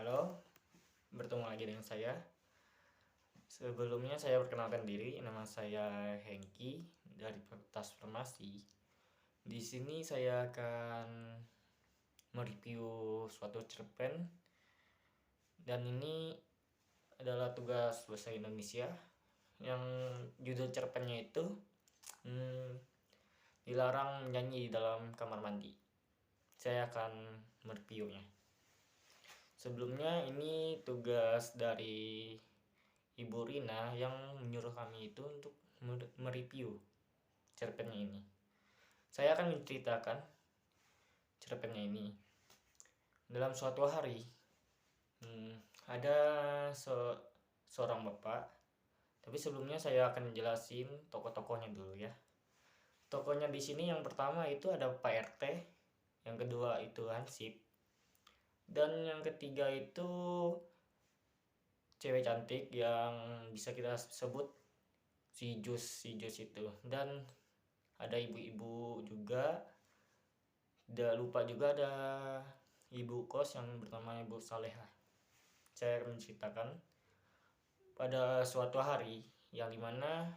Halo, bertemu lagi dengan saya. Sebelumnya saya perkenalkan diri, nama saya Hengki dari Fakultas Farmasi. Di sini saya akan mereview suatu cerpen dan ini adalah tugas bahasa Indonesia yang judul cerpennya itu dilarang menyanyi di dalam kamar mandi. Saya akan mereviewnya. Sebelumnya ini tugas dari Ibu Rina yang menyuruh kami itu untuk mereview cerpennya ini. Saya akan menceritakan cerpennya ini. Dalam suatu hari, ada seorang bapak. Tapi sebelumnya saya akan jelasin tokoh-tokohnya dulu ya. Tokohnya di sini yang pertama itu ada Pak RT, yang kedua itu Hansip, dan yang ketiga itu cewek cantik yang bisa kita sebut si Jus itu, dan ada ibu-ibu juga. Udah lupa juga ada ibu kos yang bernama Ibu Saleha. Saya akan menceritakan pada suatu hari yang dimana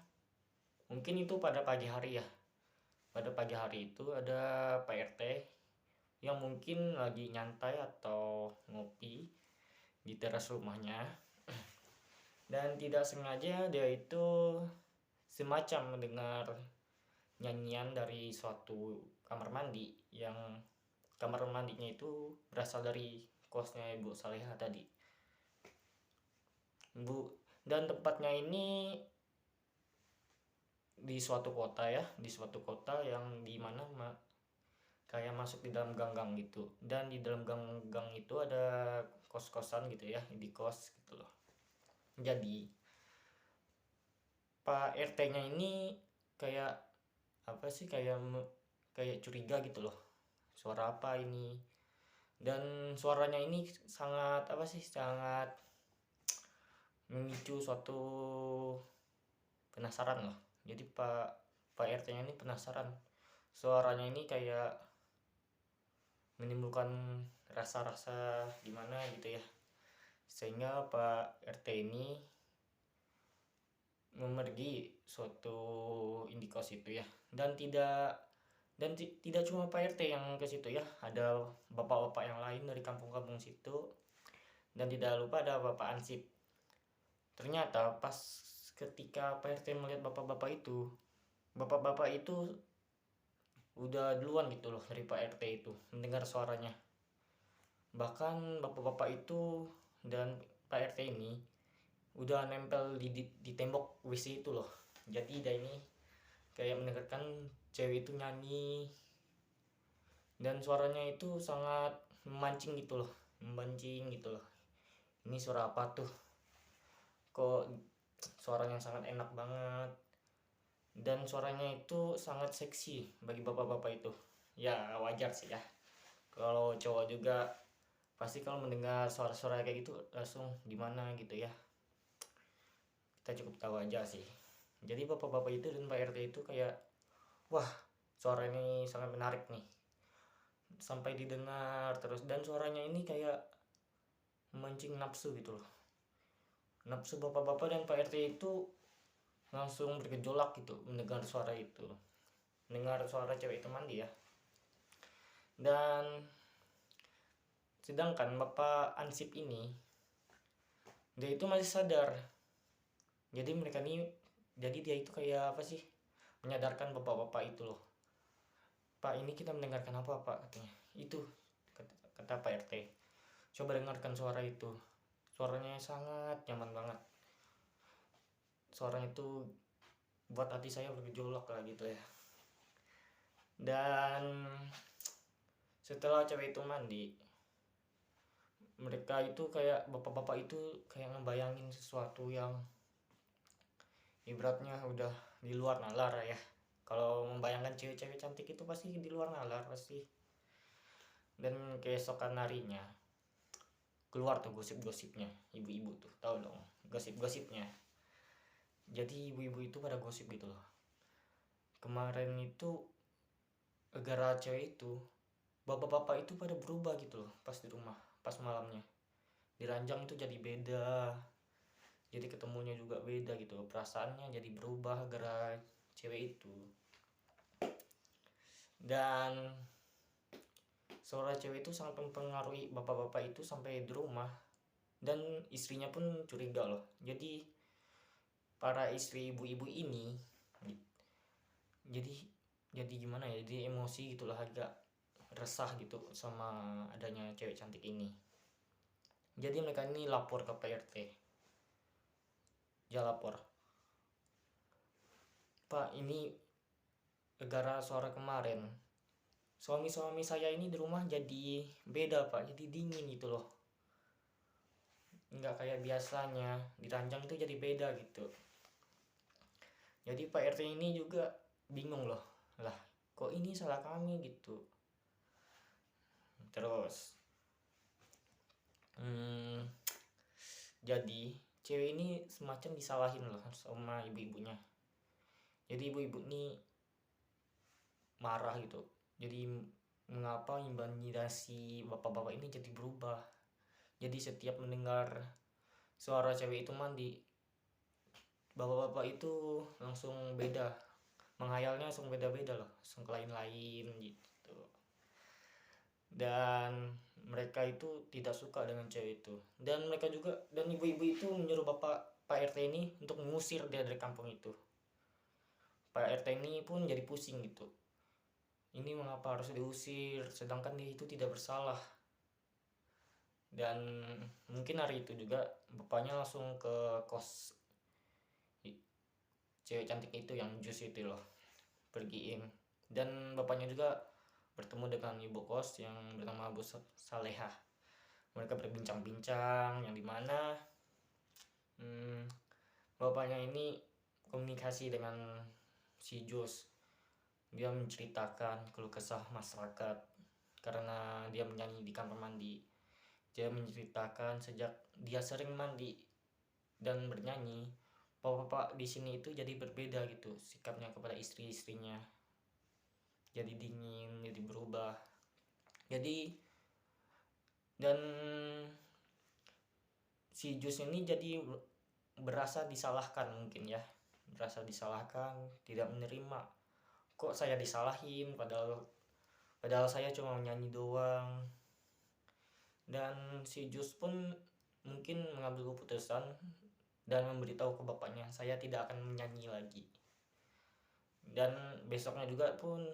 mungkin itu pada pagi hari ya. Pada pagi hari itu ada Pak RT yang mungkin lagi nyantai atau ngopi di teras rumahnya, dan tidak sengaja dia itu semacam mendengar nyanyian dari suatu kamar mandi, yang kamar mandinya itu berasal dari kosnya Ibu Saleha tadi. Dan tempatnya ini di suatu kota ya, di suatu kota yang dimana kayak masuk di dalam gang-gang gitu, dan di dalam gang-gang itu ada kos-kosan gitu ya, di kos gitu loh. Jadi Pak RT-nya ini kayak apa sih, kayak curiga gitu loh, suara apa ini, dan suaranya ini sangat apa sih, sangat memicu suatu penasaran loh. Jadi Pak RT-nya ini penasaran, suaranya ini kayak menimbulkan rasa-rasa gimana gitu ya, sehingga Pak RT ini memergi suatu indikos itu ya. Dan tidak cuma Pak RT yang ke situ ya, ada bapak-bapak yang lain dari kampung-kampung situ, dan tidak lupa ada Bapak Ansip. Ternyata pas ketika Pak RT melihat bapak-bapak itu udah duluan gitu loh dari Pak RT itu mendengar suaranya. Bahkan bapak-bapak itu dan Pak RT ini udah nempel di tembok WC itu loh. Jadi dia ini kayak mendengarkan cewek itu nyanyi, dan suaranya itu sangat memancing gitu loh, Ini suara apa tuh? Kok suaranya sangat enak banget, dan suaranya itu sangat seksi bagi bapak-bapak itu. Ya wajar sih ya, kalau cowok juga pasti kalau mendengar suara-suara kayak gitu langsung gimana gitu ya, kita cukup tahu aja sih. Jadi bapak-bapak itu dan Pak RT itu kayak, wah, suara ini sangat menarik nih, sampai didengar terus, dan suaranya ini kayak memancing nafsu gitu loh. Nafsu bapak-bapak dan Pak RT itu langsung bergejolak gitu mendengar suara itu, mendengar suara cewek itu mandi ya. Dan sedangkan Bapak Ansip ini, dia itu masih sadar. Jadi dia itu kayak apa sih, menyadarkan bapak-bapak itu loh. Pak, ini kita mendengarkan apa Pak, katanya. Itu kata Pak RT, coba dengarkan suara itu, suaranya sangat nyaman banget. Suaranya itu buat hati saya bergejolak lah gitu ya. Dan setelah cewek itu mandi, mereka itu kayak bapak-bapak itu kayak ngebayangin sesuatu yang ibaratnya udah di luar nalar ya. Kalau membayangkan cewek-cewek cantik itu pasti di luar nalar pasti. Dan keesokan harinya keluar tuh gosip-gosipnya, ibu-ibu tuh tahu dong gosip-gosipnya. Jadi ibu-ibu itu pada gosip gitu loh, kemarin itu gara-gara cewek itu bapak-bapak itu pada berubah gitu loh pas di rumah, pas malamnya. di ranjang itu jadi beda, jadi ketemunya juga beda gitu, perasaannya jadi berubah gara cewek itu. Dan suara cewek itu sangat mempengaruhi bapak-bapak itu sampai di rumah, dan istrinya pun curiga loh. Jadi para istri ibu-ibu ini jadi gimana ya, jadi emosi gitulah, agak resah gitu sama adanya cewek cantik ini. Jadi mereka ini lapor ke PRT. Dia lapor, "Pak, ini gara suara kemarin suami saya ini di rumah jadi beda Pak, jadi dingin gitu loh, nggak kayak biasanya, di ranjang itu jadi beda gitu." Jadi Pak RT ini juga bingung loh, lah kok ini salah kami gitu. Terus jadi cewek ini semacam disalahin loh sama ibu-ibunya. Jadi ibu-ibu ini marah gitu, jadi mengapa imajinasi bapak-bapak ini jadi berubah. Jadi setiap mendengar suara cewek itu mandi, bapak-bapak itu langsung beda, menghayalnya langsung beda-beda loh, langsung ke lain-lain gitu. Dan mereka itu tidak suka dengan cewek itu, dan mereka juga, dan ibu-ibu itu menyuruh Pak RT ini untuk mengusir dia dari kampung itu. Pak RT ini pun jadi pusing gitu, ini mengapa harus diusir sedangkan dia itu tidak bersalah. Dan mungkin hari itu juga bapaknya langsung ke kos cewek cantik itu yang jus itu loh, pergiin. Dan bapaknya juga bertemu dengan ibu kos yang bernama Bu Salehah. Mereka berbincang-bincang, yang dimana bapaknya ini komunikasi dengan si Jus. Dia menceritakan keluh kesah masyarakat karena dia menyanyi di kamar mandi. Dia menceritakan sejak dia sering mandi dan bernyanyi, bapak-bapak di sini itu jadi berbeda gitu sikapnya kepada istri-istrinya. Jadi dingin, jadi berubah. Jadi dan si Jus ini jadi berasa disalahkan mungkin ya. Berasa disalahkan, tidak menerima. Kok saya disalahin padahal saya cuma nyanyi doang. Dan si Jus pun mungkin mengambil keputusan dan memberitahu ke bapaknya, saya tidak akan menyanyi lagi. Dan besoknya juga pun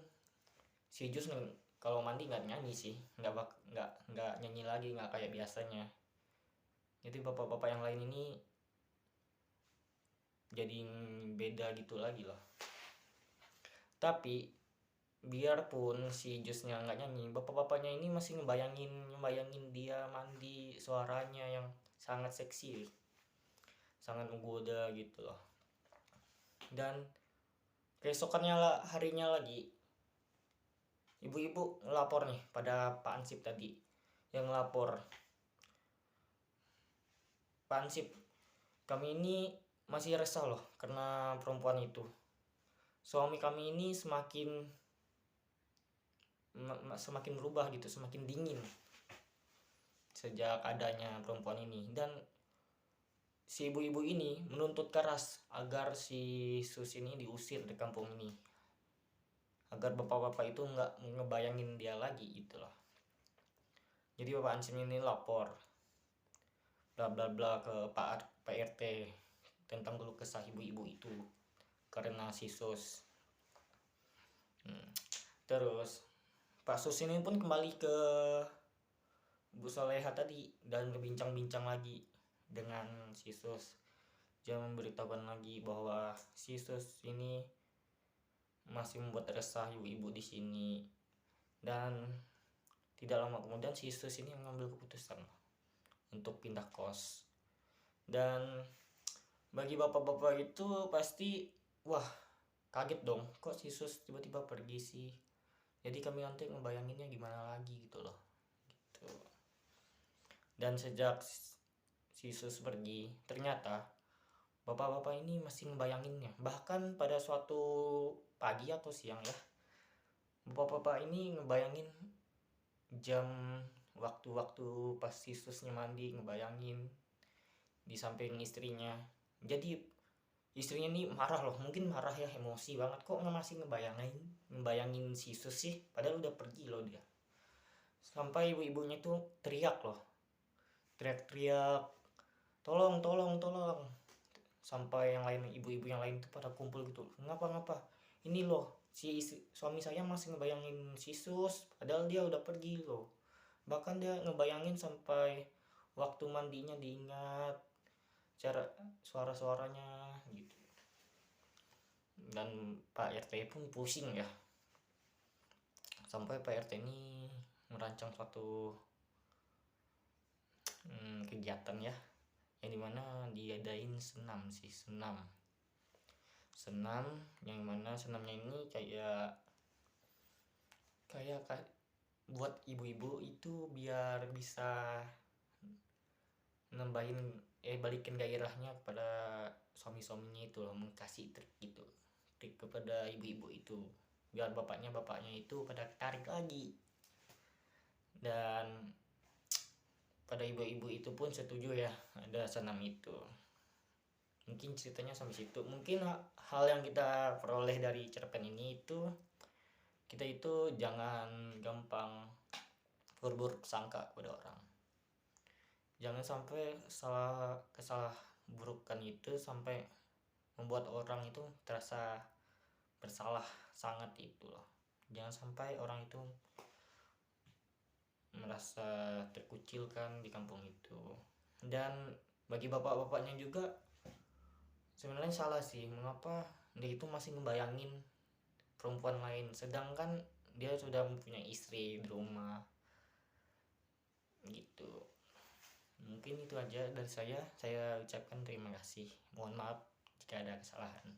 si Jus kalau mandi nggak nyanyi sih, nggak nyanyi lagi, nggak kayak biasanya. Jadi bapak-bapak yang lain ini jadi beda gitu lagi loh. Tapi biarpun si Jusnya nggak nyanyi, bapak-bapaknya ini masih ngebayangin dia mandi, suaranya yang sangat seksi, sangat menggoda gitu loh. Dan keesokannya harinya lagi, ibu-ibu ngelapor nih pada Pak Ansip tadi, yang ngelapor, "Pak Ansip, kami ini masih resah loh karena perempuan itu. Suami kami ini semakin berubah gitu, semakin dingin sejak adanya perempuan ini. Dan si ibu-ibu ini menuntut keras agar si Sus ini diusir dari kampung ini, agar bapak-bapak itu nggak ngebayangin dia lagi gitu loh." Jadi Bapak Ansip ini lapor bla bla bla ke Pak RT tentang keluh kesah ibu-ibu itu karena si Sus. Terus Pak Sus ini pun kembali ke Bu Soleha tadi dan berbincang-bincang lagi dengan si Sus. Dia memberitahukan lagi bahwa si Sus ini masih membuat resah ibu-ibu di sini. Dan tidak lama kemudian si Sus ini mengambil keputusan untuk pindah kos. Dan bagi bapak-bapak itu pasti wah kaget dong, kok si Sus tiba-tiba pergi sih. Jadi kami nanti ngebayanginnya gimana lagi gitu loh gitu. Dan sejak si Sus pergi, ternyata bapak-bapak ini masih ngebayanginnya. Bahkan pada suatu pagi atau siang ya, bapak-bapak ini ngebayangin jam waktu-waktu pas Yesusnya mandi ngebayangin di samping istrinya. Jadi istrinya nih marah loh, mungkin marah ya, emosi banget, kok nggak masih ngebayangin si Yesus sih, padahal udah pergi loh dia. Sampai ibu-ibunya tuh teriak loh, teriak-teriak, tolong tolong tolong. Sampai yang lain, ibu-ibu yang lain tuh pada kumpul gitu, ngapa ini loh, suami saya masih ngebayangin si Yesus padahal dia udah pergi loh. Bahkan dia ngebayangin sampai waktu mandinya diingat, cara suara-suaranya gitu. Dan Pak RT pun pusing ya, sampai Pak RT ini merancang suatu kegiatan ya, yang dimana diadain senam yang mana senamnya ini kayak buat ibu-ibu itu biar bisa balikin gairahnya kepada suami-suaminya itu loh, mengkasih trik kepada ibu-ibu itu biar bapaknya itu pada tarik lagi. Dan pada ibu-ibu itu pun setuju ya ada senam itu. Mungkin ceritanya sampai situ. Mungkin hal yang kita peroleh dari cerpen ini itu, kita itu jangan gampang berburuk sangka kepada orang. Jangan sampai kesalah burukan itu sampai membuat orang itu terasa bersalah sangat itu loh. Jangan sampai orang itu merasa terkucilkan di kampung itu. Dan bagi bapak-bapaknya juga sebenarnya salah sih, mengapa dia itu masih ngebayangin perempuan lain sedangkan dia sudah mempunyai istri di rumah gitu. Mungkin itu aja dari saya ucapkan terima kasih, mohon maaf jika ada kesalahan.